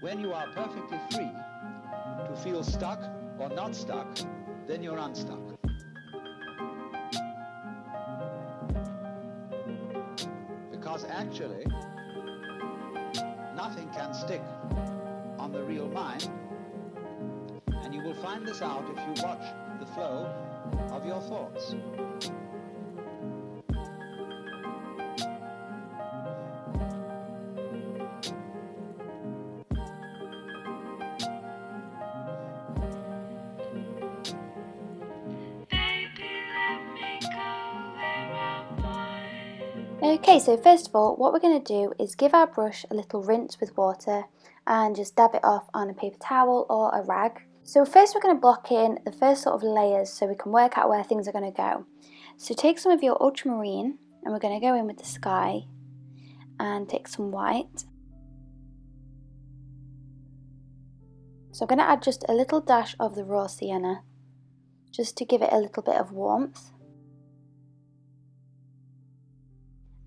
When you are perfectly free to feel stuck or not stuck, then you're unstuck. Because actually, nothing can stick on the real mind, and you will find this out if you watch the flow of your thoughts. Okay, so first of all, what we're going to do is give our brush a little rinse with water and just dab it off on a paper towel or a rag. So first we're going to block in the first sort of layers so we can work out where things are going to go. So take some of your ultramarine and we're going to go in with the sky and take some white. So I'm going to add just a little dash of the raw sienna just to give it a little bit of warmth.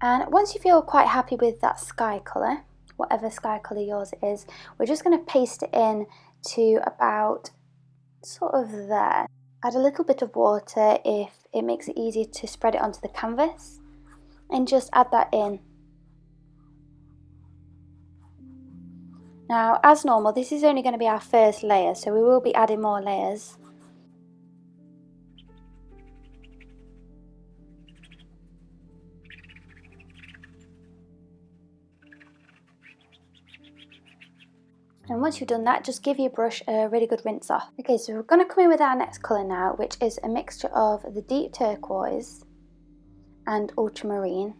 And once you feel quite happy with that sky colour, whatever sky colour yours is, we're just going to paste it in to about sort of there. Add a little bit of water if it makes it easier to spread it onto the canvas, and just add that in. Now, as normal, this is only going to be our first layer, so we will be adding more layers. And once you've done that, just give your brush a really good rinse off. Okay, so we're going to come in with our next colour now, which is a mixture of the deep turquoise and ultramarine.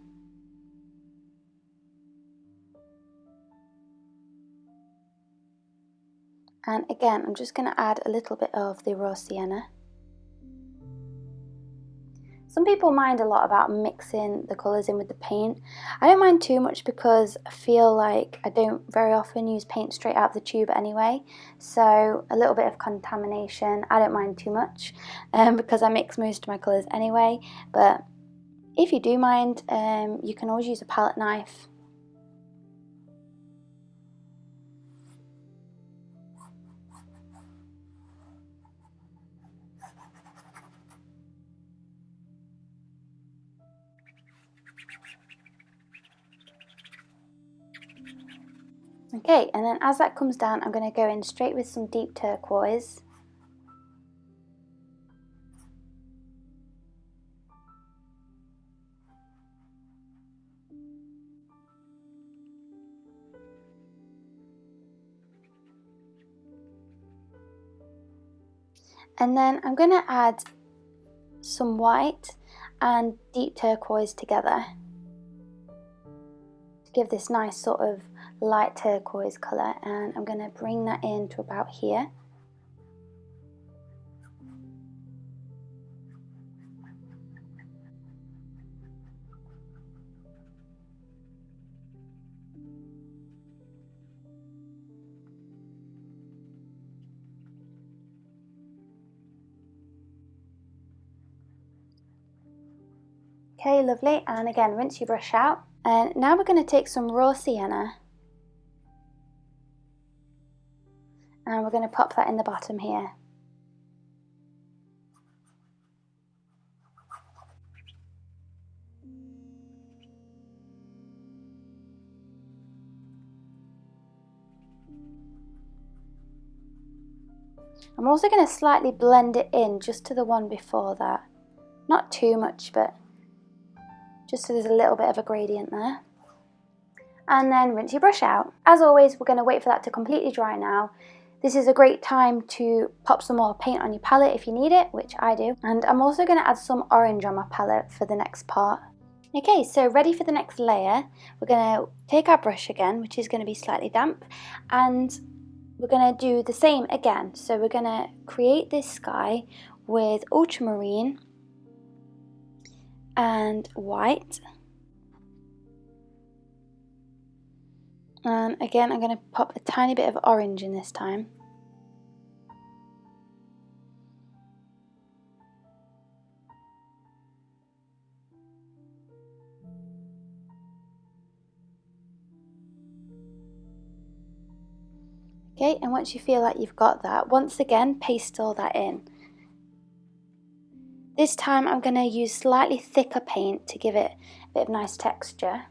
And again, I'm just going to add a little bit of the raw sienna. Some people mind a lot about mixing the colours in with the paint. I don't mind too much because I feel like I don't very often use paint straight out of the tube anyway. So a little bit of contamination, I don't mind too much because I mix most of my colours anyway. But if you do mind, you can always use a palette knife. Okay, and then as that comes down, I'm going to go in straight with some deep turquoise. And then I'm going to add some white and deep turquoise together to give this nice sort of light turquoise colour, and I'm going to bring that in to about here. Okay, lovely, and again rinse your brush out. And now we're going to take some raw sienna and we're going to pop that in the bottom here. I'm also going to slightly blend it in just to the one before that. Not too much, but just so there's a little bit of a gradient there. And then rinse your brush out. As always, we're going to wait for that to completely dry now. This is a great time to pop some more paint on your palette if you need it, which I do. And I'm also going to add some orange on my palette for the next part. Okay, so ready for the next layer. We're going to take our brush again, which is going to be slightly damp, and we're going to do the same again. So we're going to create this sky with ultramarine and white. And again, I'm going to pop a tiny bit of orange in this time. Okay, and once you feel like you've got that, once again, paste all that in. This time I'm going to use slightly thicker paint to give it a bit of nice texture.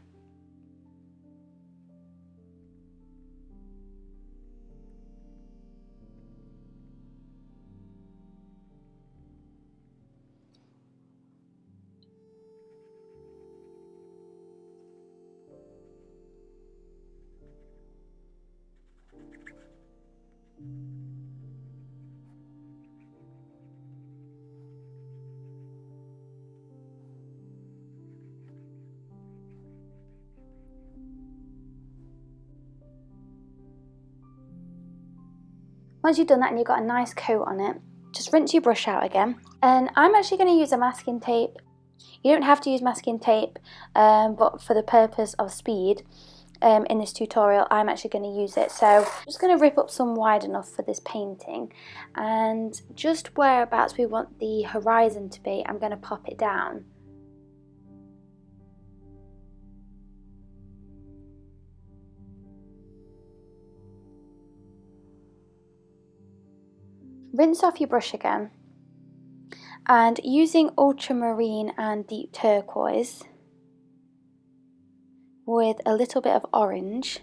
Once you've done that and you've got a nice coat on it, just rinse your brush out again. And I'm actually going to use a masking tape. You don't have to use masking tape, but for the purpose of speed in this tutorial, I'm actually going to use it. So I'm just going to rip up some wide enough for this painting, and just whereabouts we want the horizon to be, I'm going to pop it down. Rinse off your brush again, and using ultramarine and deep turquoise with a little bit of orange,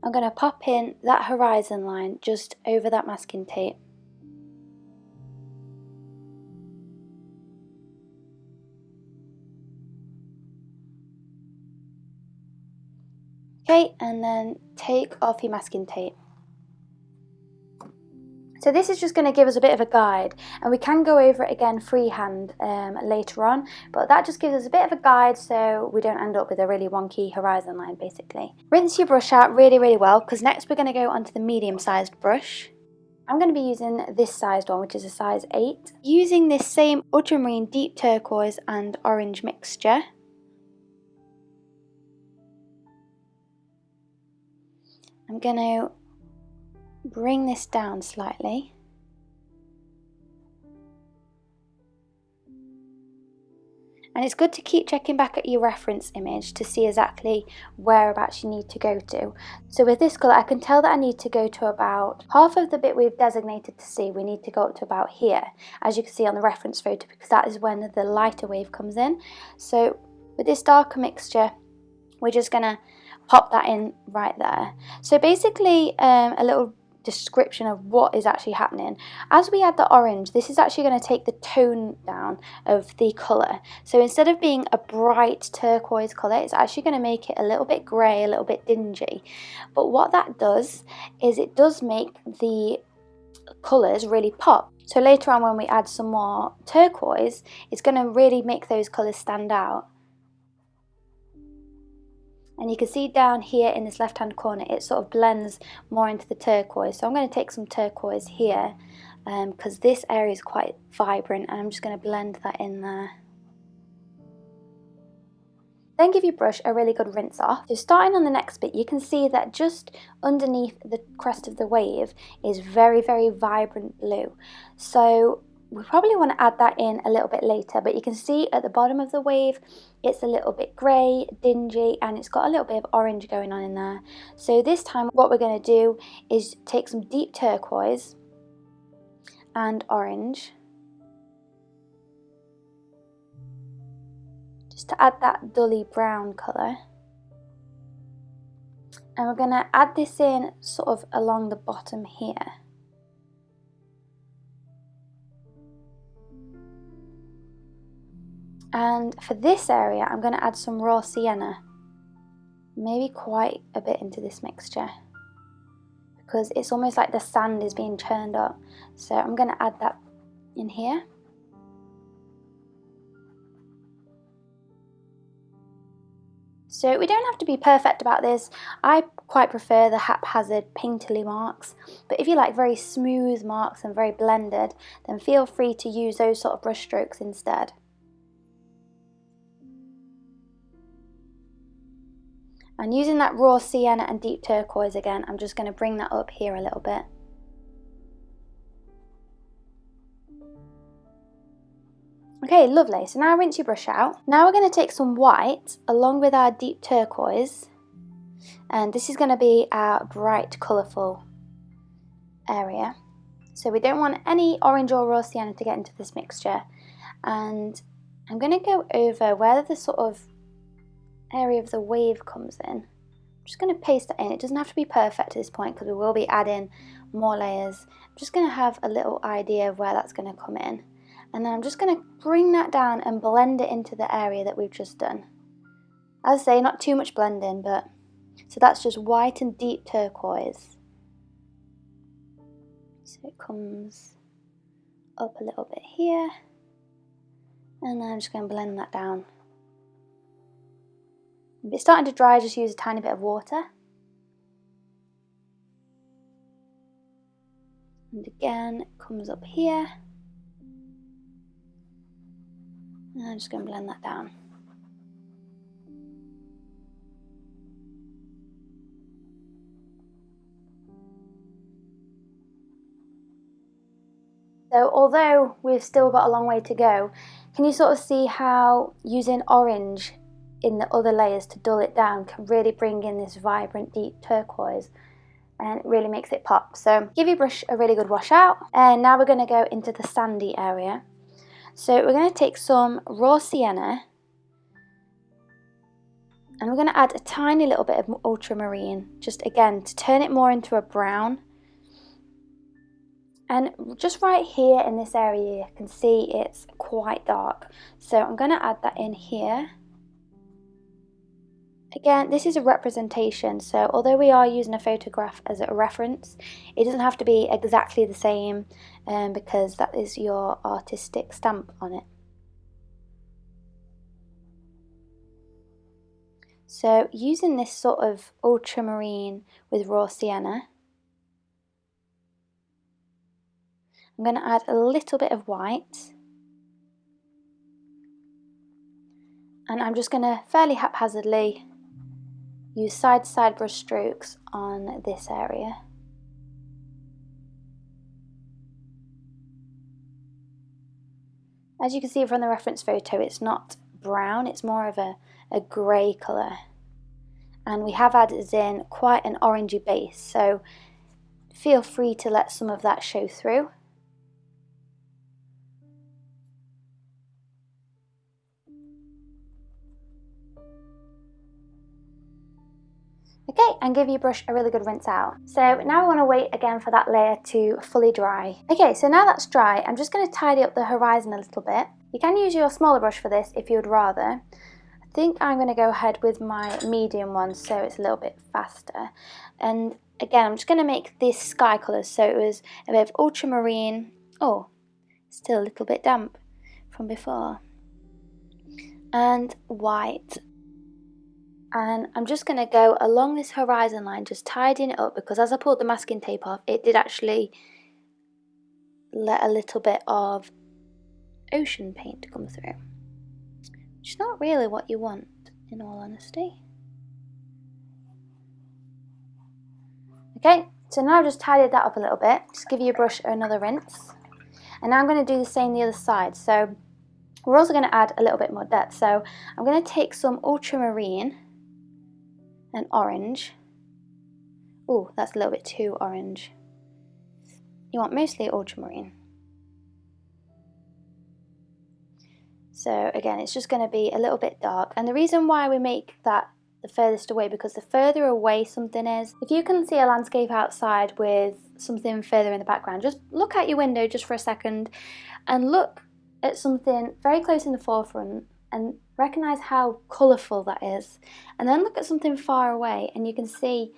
I'm going to pop in that horizon line just over that masking tape. Okay, and then take off your masking tape. So this is just going to give us a bit of a guide, and we can go over it again freehand later on, but that just gives us a bit of a guide so we don't end up with a really wonky horizon line basically. Rinse your brush out really, really well, because next we're going to go onto the medium-sized brush. I'm going to be using this sized one, which is a size 8. Using this same ultramarine deep turquoise and orange mixture, I'm going to bring this down slightly. And it's good to keep checking back at your reference image to see exactly whereabouts you need to go to. So with this colour, I can tell that I need to go to about half of the bit we've designated to see. We need to go up to about here, as you can see on the reference photo, because that is when the lighter wave comes in. So with this darker mixture, we're just going to pop that in right there. So basically a little description of what is actually happening. As we add the orange, this is actually going to take the tone down of the colour. So instead of being a bright turquoise colour, it's actually going to make it a little bit grey, a little bit dingy. But what that does is it does make the colours really pop. So later on when we add some more turquoise, it's going to really make those colours stand out. And you can see down here in this left hand corner, it sort of blends more into the turquoise. So I'm going to take some turquoise here because this area is quite vibrant, and I'm just going to blend that in there. Then give your brush a really good rinse off. So starting on the next bit, you can see that just underneath the crest of the wave is very, very vibrant blue. So we probably want to add that in a little bit later, but you can see at the bottom of the wave it's a little bit grey, dingy, and it's got a little bit of orange going on in there. So this time what we're going to do is take some deep turquoise and orange, just to add that dully brown colour, and we're going to add this in sort of along the bottom here. And for this area, I'm going to add some raw sienna, maybe quite a bit into this mixture, because it's almost like the sand is being churned up. So I'm going to add that in here. So we don't have to be perfect about this. I quite prefer the haphazard painterly marks, but if you like very smooth marks and very blended, then feel free to use those sort of brush strokes instead. And using that raw sienna and deep turquoise again, I'm just going to bring that up here a little bit. Okay, lovely. So now rinse your brush out. Now we're going to take some white along with our deep turquoise, And this is going to be our bright, colourful area. So we don't want any orange or raw sienna to get into this mixture. And I'm going to go over where the sort of area of the wave comes in. I'm just going to paste that in. It doesn't have to be perfect at this point because we will be adding more layers. I'm just going to have a little idea of where that's going to come in. And then I'm just going to bring that down and blend it into the area that we've just done. As I say, not too much blending, but so that's just white and deep turquoise. So it comes up a little bit here. And then I'm just going to blend that down. If it's starting to dry, just use a tiny bit of water. And again, it comes up here. And I'm just going to blend that down. So although we've still got a long way to go, can you sort of see how using orange in the other layers to dull it down can really bring in this vibrant deep turquoise, and it really makes it pop. So give your brush a really good wash out, and now we're going to go into the sandy area. So we're going to take some raw sienna and we're going to add a tiny little bit of ultramarine, just again to turn it more into a brown. And just right here in this area you can see it's quite dark, so I'm going to add that in here. Again, this is a representation, so although we are using a photograph as a reference, it doesn't have to be exactly the same because that is your artistic stamp on it. So using this sort of ultramarine with raw sienna, I'm going to add a little bit of white, and I'm just going to fairly haphazardly use side-to-side brush strokes on this area. As you can see from the reference photo, it's not brown, it's more of a grey colour. And we have added in quite an orangey base, so feel free to let some of that show through. Okay, and give your brush a really good rinse out. So now we want to wait again for that layer to fully dry. Okay, so now that's dry, I'm just going to tidy up the horizon a little bit. You can use your smaller brush for this if you would rather. I think I'm going to go ahead with my medium one so it's a little bit faster. And again, I'm just going to make this sky colours, so it was a bit of ultramarine. Oh, still a little bit damp from before. And white. And I'm just going to go along this horizon line, just tidying it up, because as I pulled the masking tape off, it did actually let a little bit of ocean paint come through, which is not really what you want, in all honesty. Okay, so now I've just tidied that up a little bit. Just give your brush another rinse. And now I'm going to do the same the other side. So we're also going to add a little bit more depth. So I'm going to take some ultramarine and orange. Oh, that's a little bit too orange. You want mostly ultramarine. So again, it's just going to be a little bit dark. And the reason why we make that the furthest away, because the further away something is, if you can see a landscape outside with something further in the background, just look out your window just for a second and look at something very close in the forefront and recognize how colourful that is, and then look at something far away and you can see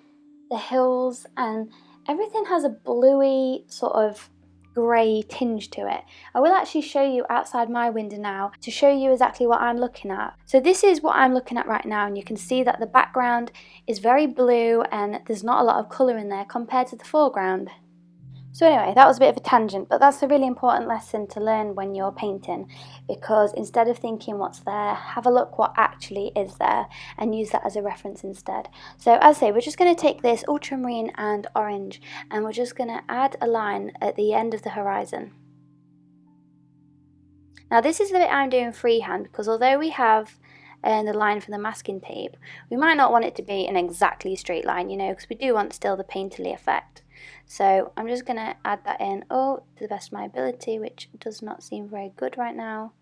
the hills and everything has a bluey sort of grey tinge to it. I will actually show you outside my window now to show you exactly what I'm looking at. So this is what I'm looking at right now, and you can see that the background is very blue and there's not a lot of colour in there compared to the foreground. So anyway, that was a bit of a tangent, but that's a really important lesson to learn when you're painting, because instead of thinking what's there, have a look what actually is there and use that as a reference instead. So as I say, we're just going to take this ultramarine and orange and we're just going to add a line at the end of the horizon. Now this is the bit I'm doing freehand, because although we have the line from the masking tape, we might not want it to be an exactly straight line, you know, because we do want still the painterly effect. So I'm just going to add that in, to the best of my ability, which does not seem very good right now.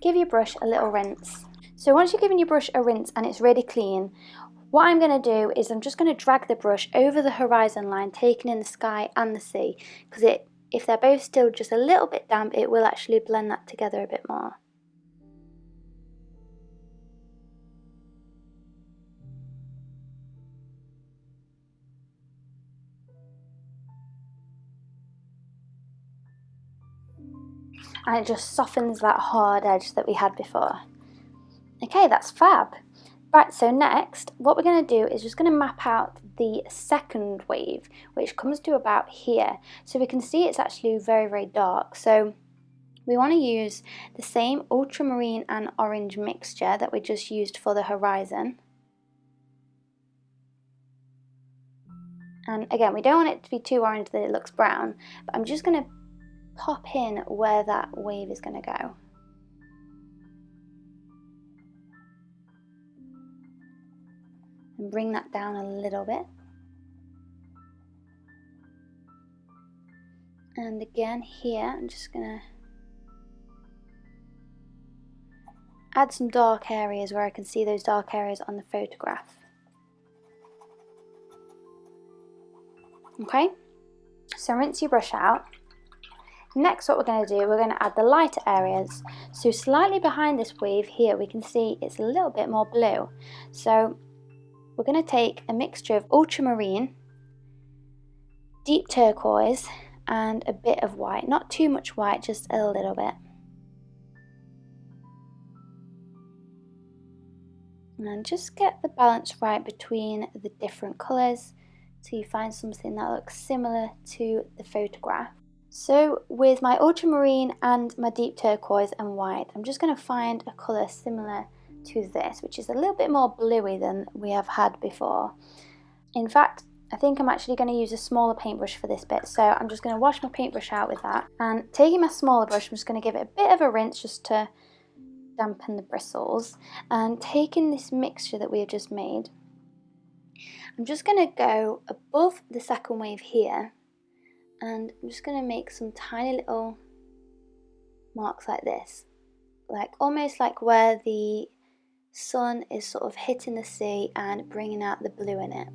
Give your brush a little rinse. So once you've given your brush a rinse and it's really clean, what I'm going to do is I'm just going to drag the brush over the horizon line, taking in the sky and the sea, because if they're both still just a little bit damp, it will actually blend that together a bit more. And it just softens that hard edge that we had before. Okay, that's fab. Right, so next, what we're going to do is just going to map out the second wave, which comes to about here. So we can see it's actually very, very dark. So we want to use the same ultramarine and orange mixture that we just used for the horizon. And again, we don't want it to be too orange that it looks brown, but I'm just going to pop in where that wave is going to go. And bring that down a little bit. And again here, I'm just going to add some dark areas where I can see those dark areas on the photograph. Okay, so rinse your brush out. Next, what we're going to do, we're going to add the lighter areas. So slightly behind this wave here, we can see it's a little bit more blue. So we're going to take a mixture of ultramarine, deep turquoise, and a bit of white. Not too much white, just a little bit. And just get the balance right between the different colours so you find something that looks similar to the photograph. So with my ultramarine and my deep turquoise and white, I'm just going to find a colour similar to this, which is a little bit more bluey than we have had before. In fact, I think I'm actually going to use a smaller paintbrush for this bit, so I'm just going to wash my paintbrush out with that. And taking my smaller brush, I'm just going to give it a bit of a rinse just to dampen the bristles. And taking this mixture that we have just made, I'm just going to go above the second wave here, and I'm just going to make some tiny little marks like this, like almost like where the sun is sort of hitting the sea and bringing out the blue in it.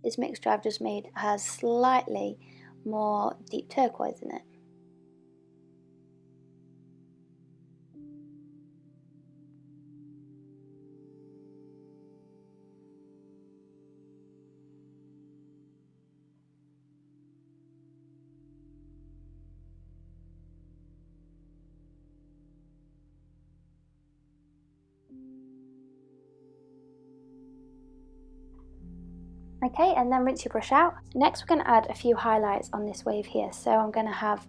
This mixture I've just made has slightly more deep turquoise in it. Okay, and then rinse your brush out. Next, we're going to add a few highlights on this wave here. So I'm going to have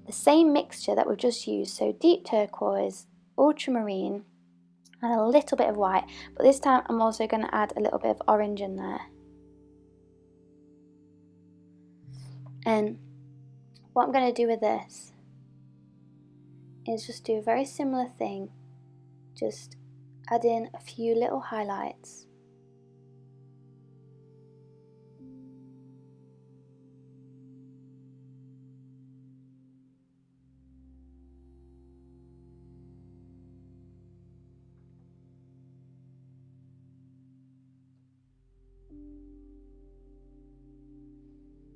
the same mixture that we've just used, so deep turquoise, ultramarine, and a little bit of white. But this time I'm also going to add a little bit of orange in there. And what I'm going to do with this is just do a very similar thing. Just add in a few little highlights.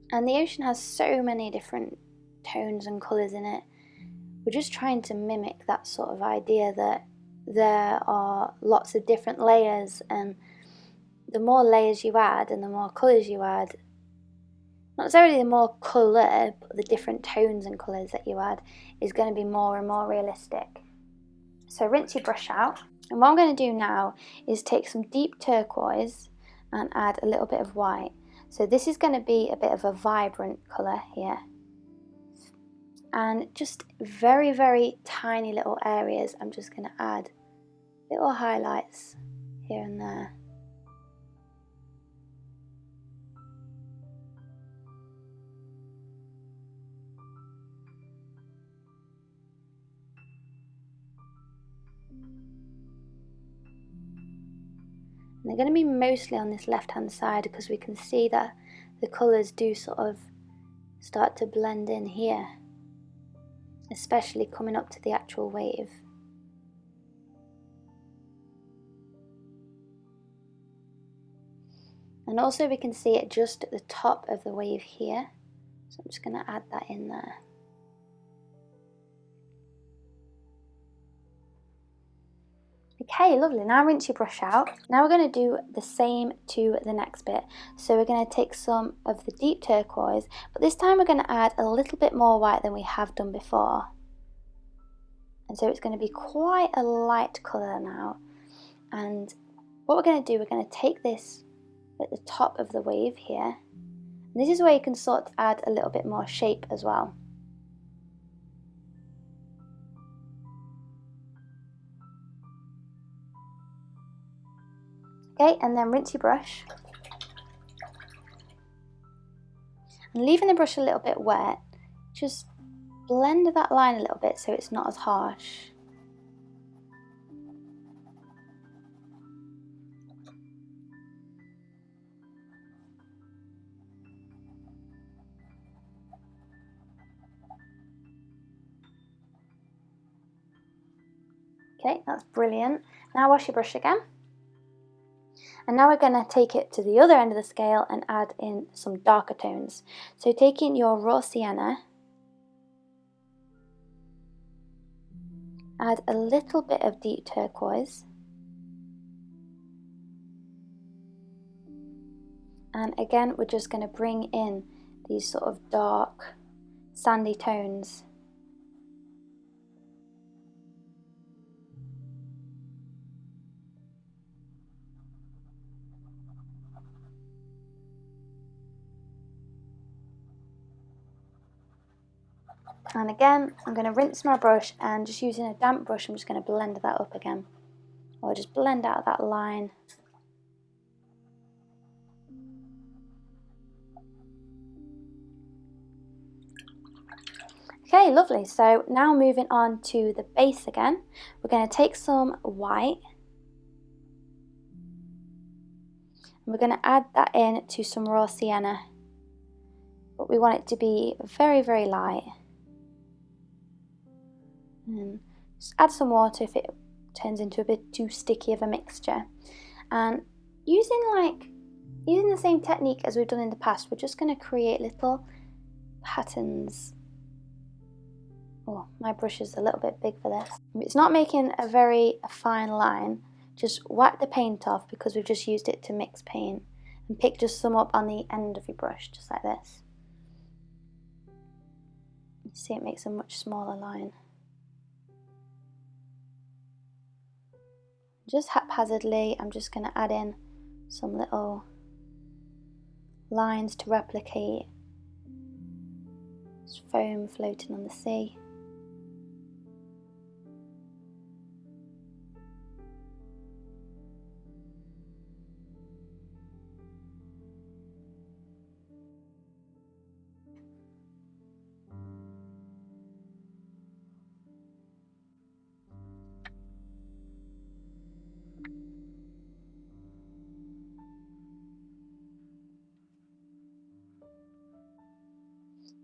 And the ocean has so many different tones and colours in it. We're just trying to mimic that sort of idea that there are lots of different layers, and the more layers you add and the more colours you add, not necessarily the more colour, but the different tones and colours that you add is going to be more and more realistic. So rinse your brush out. And what I'm going to do now is take some deep turquoise and add a little bit of white. So this is going to be a bit of a vibrant colour here. And just very, very tiny little areas, I'm just going to add little highlights here and there. And they're going to be mostly on this left hand side because we can see that the colours do sort of start to blend in here, especially coming up to the actual wave. And also we can see it just at the top of the wave here, so I'm just going to add that in there. Okay, lovely. Now rinse your brush out. Now we're going to do the same to the next bit. So we're going to take some of the deep turquoise, but this time we're going to add a little bit more white than we have done before. And so it's going to be quite a light colour now. And what we're going to do, we're going to take this at the top of the wave here. And this is where you can sort of add a little bit more shape as well. Okay, and then rinse your brush. And leaving the brush a little bit wet, just blend that line a little bit so it's not as harsh. Okay, that's brilliant. Now wash your brush again. And now we're going to take it to the other end of the scale and add in some darker tones. So taking your raw sienna, add a little bit of deep turquoise, and again we're just going to bring in these sort of dark sandy tones. And again, I'm going to rinse my brush, and just using a damp brush, I'm just going to blend that up again. Or just blend out that line. Okay, lovely. So now moving on to the base again, we're going to take some white. And we're going to add that in to some raw sienna. But we want it to be very, very light. And just add some water if it turns into a bit too sticky of a mixture. And using the same technique as we've done in the past, we're just going to create little patterns. Oh, my brush is a little bit big for this. It's not making a very fine line. Just whack the paint off because we've just used it to mix paint, and pick just some up on the end of your brush, just like this. You see it makes a much smaller line. Just haphazardly, I'm just going to add in some little lines to replicate this foam floating on the sea.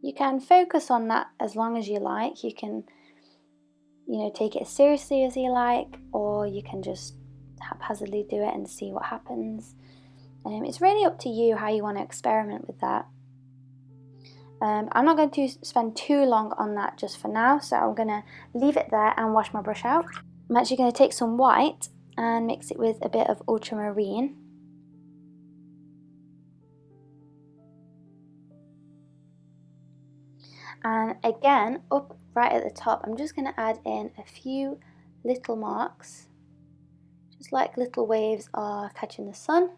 You can focus on that as long as you like. You can, take it as seriously as you like, or you can just haphazardly do it and see what happens. It's really up to you how you want to experiment with that. I'm not going to spend too long on that just for now, so I'm going to leave it there and wash my brush out. I'm actually going to take some white and mix it with a bit of ultramarine. And again, up right at the top, I'm just going to add in a few little marks, just like little waves are catching the sun.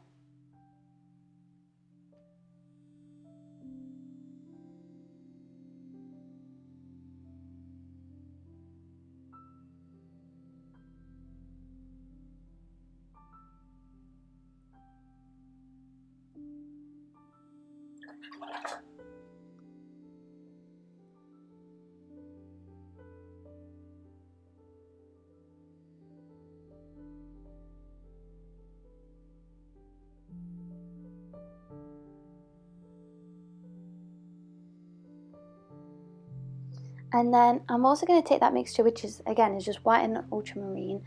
And then I'm also going to take that mixture, which is again is just white and ultramarine,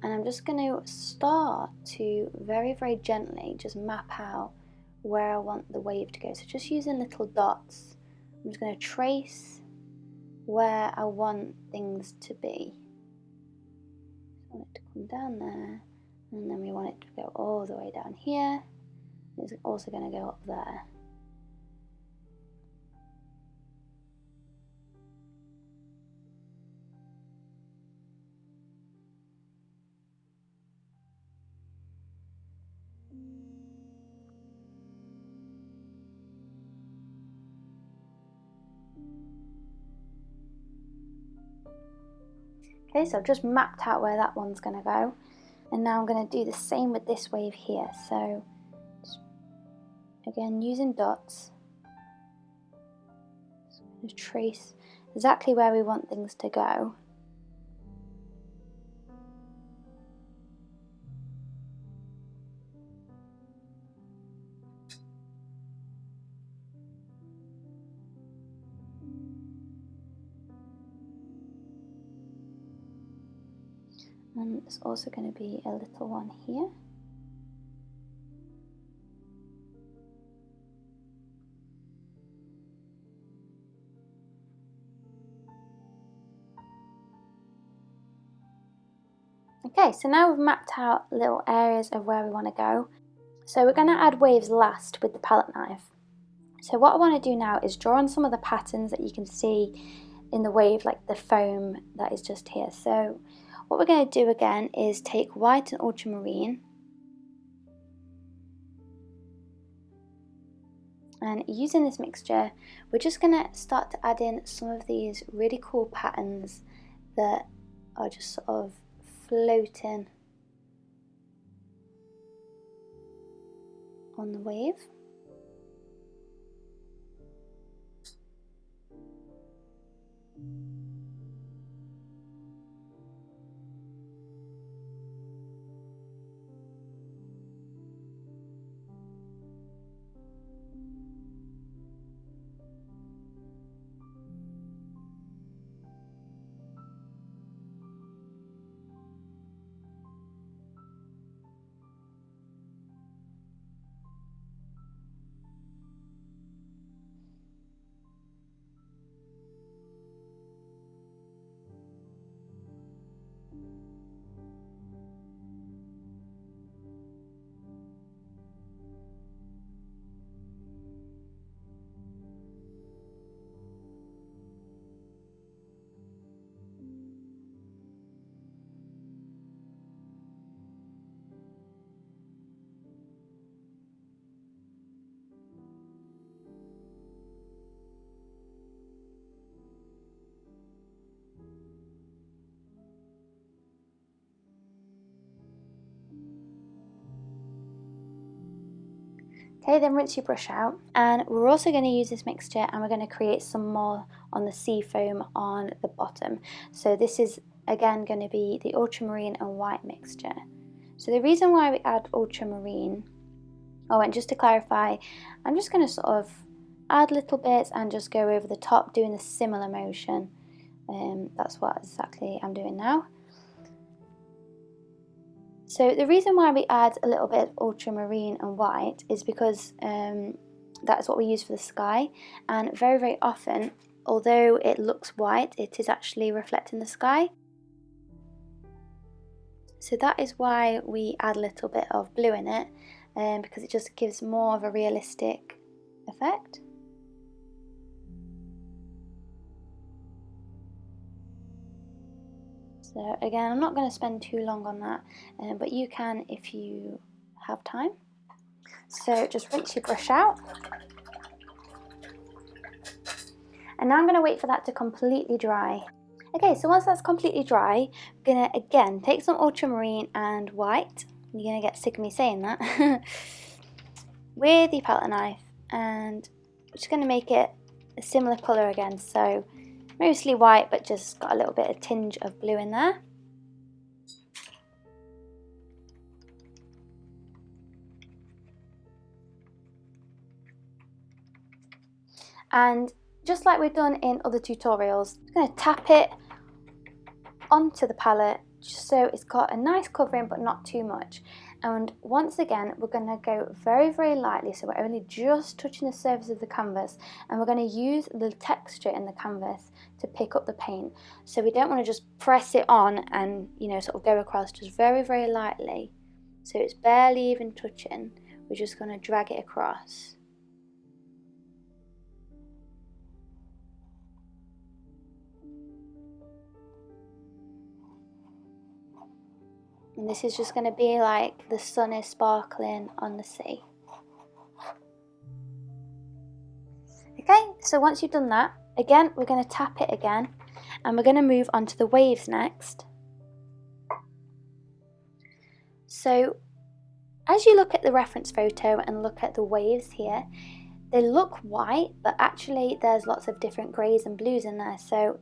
and I'm just going to start to very, very gently just map out where I want the wave to go. So just using little dots, I'm just going to trace where I want things to be. So I want it to come down there, and then we want it to go all the way down here. It's also going to go up there. Okay, so I've just mapped out where that one's going to go, and now I'm going to do the same with this wave here. So again, using dots, just trace exactly where we want things to go. And there's also going to be a little one here. Okay, so now we've mapped out little areas of where we want to go. So we're going to add waves last with the palette knife. So what I want to do now is draw on some of the patterns that you can see in the wave, like the foam that is just here. So what we're going to do again is take white and ultramarine, and using this mixture, we're just going to start to add in some of these really cool patterns that are just sort of floating on the wave. Okay, then rinse your brush out, and we're also going to use this mixture and we're going to create some more on the sea foam on the bottom. So this is again going to be the ultramarine and white mixture. So the reason why we add ultramarine, oh, and just to clarify, I'm just going to sort of add little bits and just go over the top doing a similar motion. That's what exactly I'm doing now. So the reason why we add a little bit of ultramarine and white is because that is what we use for the sky, and very, very often, although it looks white, it is actually reflecting the sky. So that is why we add a little bit of blue in it, because it just gives more of a realistic effect. So So again, I'm not going to spend too long on that, but you can if you have time. So just rinse your brush out. And now I'm going to wait for that to completely dry. Okay, so once that's completely dry, I'm going to again take some ultramarine and white. You're going to get sick of me saying that. With your palette knife, and I'm just going to make it a similar colour again. So mostly white, but just got a little bit of tinge of blue in there. And just like we've done in other tutorials, I'm going to tap it onto the palette just so it's got a nice covering but not too much. And once again, we're going to go very, very lightly, so we're only just touching the surface of the canvas, and we're going to use the texture in the canvas to pick up the paint. So we don't want to just press it on and, you know, sort of go across, just very, very lightly. So it's barely even touching. We're just going to drag it across. And this is just going to be like the sun is sparkling on the sea. Okay, so once you've done that, again, we're going to tap it again, and we're going to move on to the waves next. So as you look at the reference photo and look at the waves here, they look white, but actually there's lots of different greys and blues in there. So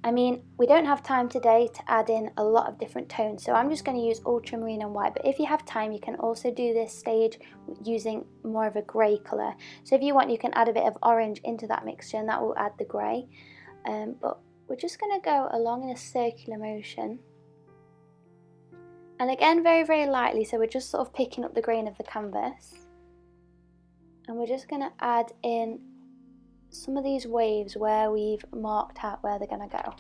I mean, we don't have time today to add in a lot of different tones, so I'm just going to use ultramarine and white, but if you have time you can also do this stage using more of a grey colour. So if you want, you can add a bit of orange into that mixture and that will add the grey. But we're just going to go along in a circular motion. And again, very, very lightly, so we're just sort of picking up the grain of the canvas. And we're just going to add in some of these waves where we've marked out where they're going to go.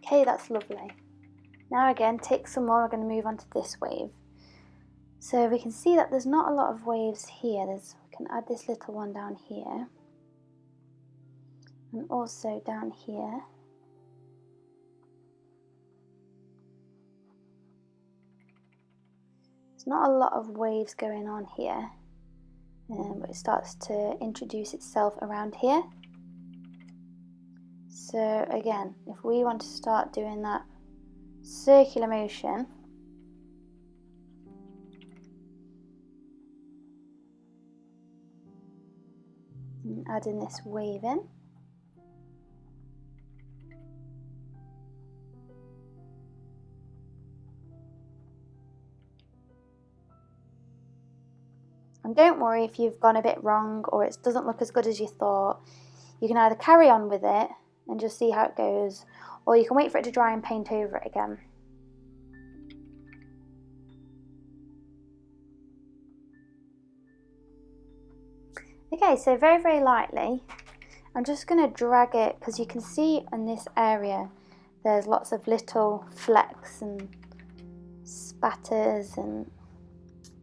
Okay, that's lovely. Now again, take some more, we're going to move on to this wave. So we can see that there's not a lot of waves here. We can add this little one down here. And also down here. There's not a lot of waves going on here. But it starts to introduce itself around here. So again, if we want to start doing that circular motion, and adding this wave in. And don't worry if you've gone a bit wrong or it doesn't look as good as you thought. You can either carry on with it and just see how it goes, or you can wait for it to dry and paint over it again. Okay, so very, very lightly, I'm just going to drag it, because you can see in this area there's lots of little flecks and spatters and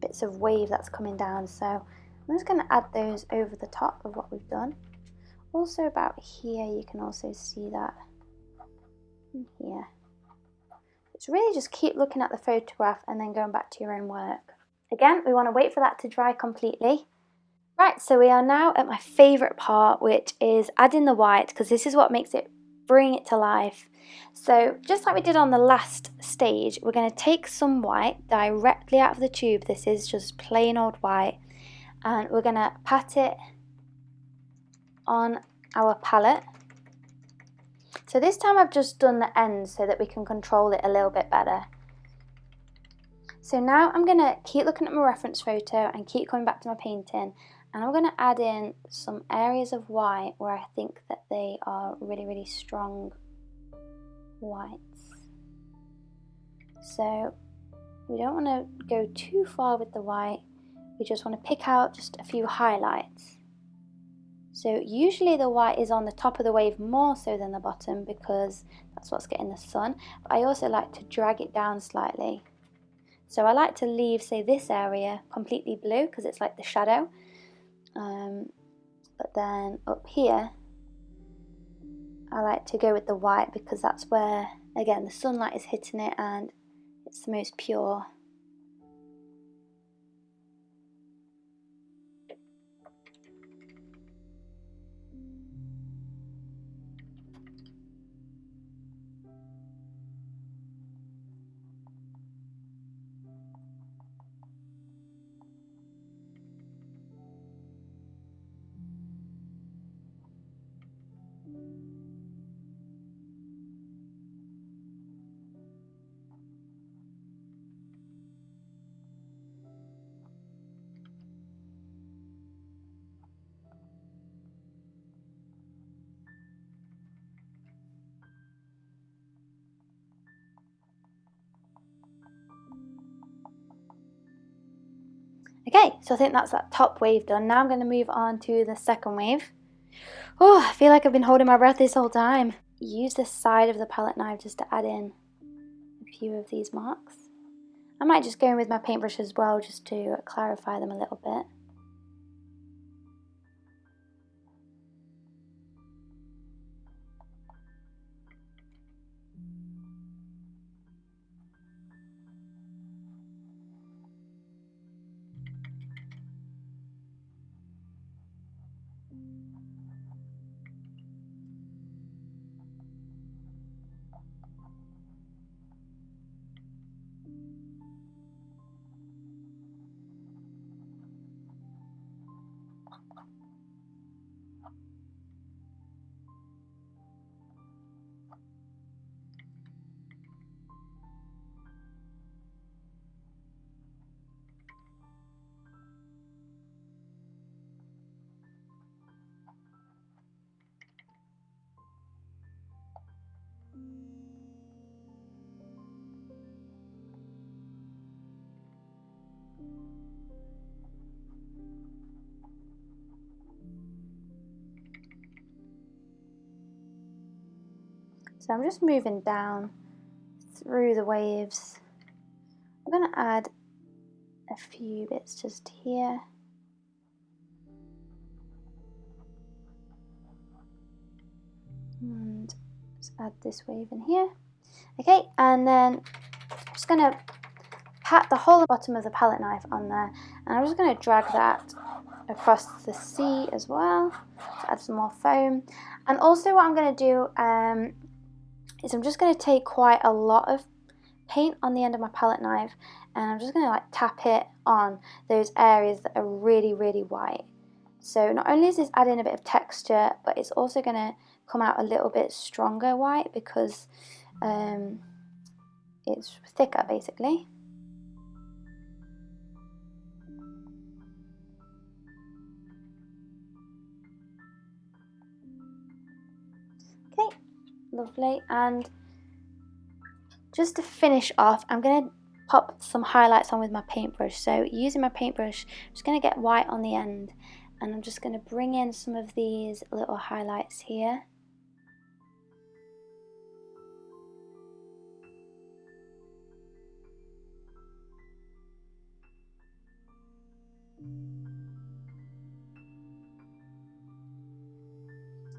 bits of wave that's coming down, so I'm just going to add those over the top of what we've done. Also about here, you can also see that in here. It's really just keep looking at the photograph and then going back to your own work. Again, we want to wait for that to dry completely. Right, so we are now at my favourite part, which is adding the white, because this is what makes it bring it to life. So just like we did on the last stage, we're going to take some white directly out of the tube. This is just plain old white, and we're going to pat it on our palette. So this time I've just done the ends so that we can control it a little bit better. So now I'm going to keep looking at my reference photo and keep coming back to my painting, and I'm going to add in some areas of white where I think that they are really, really strong whites. So we don't want to go too far with the white, we just want to pick out just a few highlights. So usually the white is on the top of the wave more so than the bottom because that's what's getting the sun, but I also like to drag it down slightly. So I like to leave, say, this area completely blue because it's like the shadow, but then up here I like to go with the white because that's where, again, the sunlight is hitting it and it's the most pure. Okay, so I think that's that top wave done. Now I'm going to move on to the second wave. Oh, I feel like I've been holding my breath this whole time. Use the side of the palette knife just to add in a few of these marks. I might just go in with my paintbrush as well just to clarify them a little bit. So I'm just moving down through the waves. I'm going to add a few bits just here. And just add this wave in here. Okay, and then I'm just going to pat the whole bottom of the palette knife on there, and I'm just going to drag that across the sea as well to add some more foam. And also what I'm going to do is I'm just going to take quite a lot of paint on the end of my palette knife, and I'm just going to like tap it on those areas that are really, really white. So not only is this adding a bit of texture, but it's also going to come out a little bit stronger white because it's thicker basically. Okay, lovely. And just to finish off, I'm going to pop some highlights on with my paintbrush. So using my paintbrush, I'm just going to get white on the end, and I'm just going to bring in some of these little highlights here.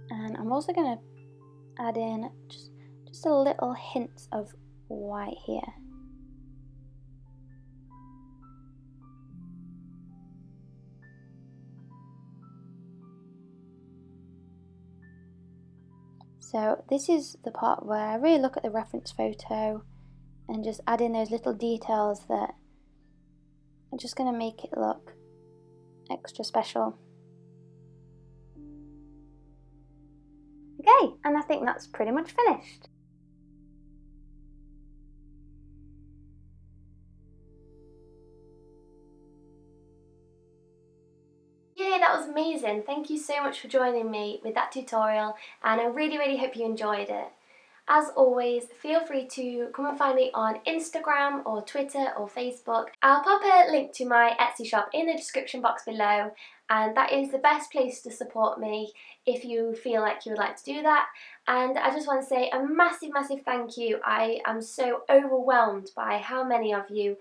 And I'm also going to add in just a little hint of white here. So this is the part where I really look at the reference photo and just add in those little details that are just going to make it look extra special. Okay, and I think that's pretty much finished. that was amazing. Thank you so much for joining me with that tutorial, and I really hope you enjoyed it. As always, feel free to come and find me on Instagram or Twitter or Facebook. I'll pop a link to my Etsy shop in the description box below, and that is the best place to support me if you feel like you would like to do that. And I just want to say a massive thank you. I am so overwhelmed by how many of you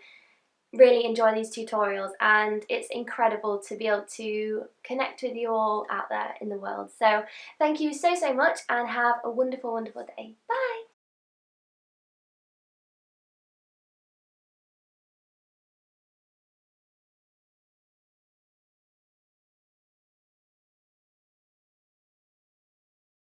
really enjoy these tutorials, and it's incredible to be able to connect with you all out there in the world. So thank you so much, and have a wonderful day. Bye!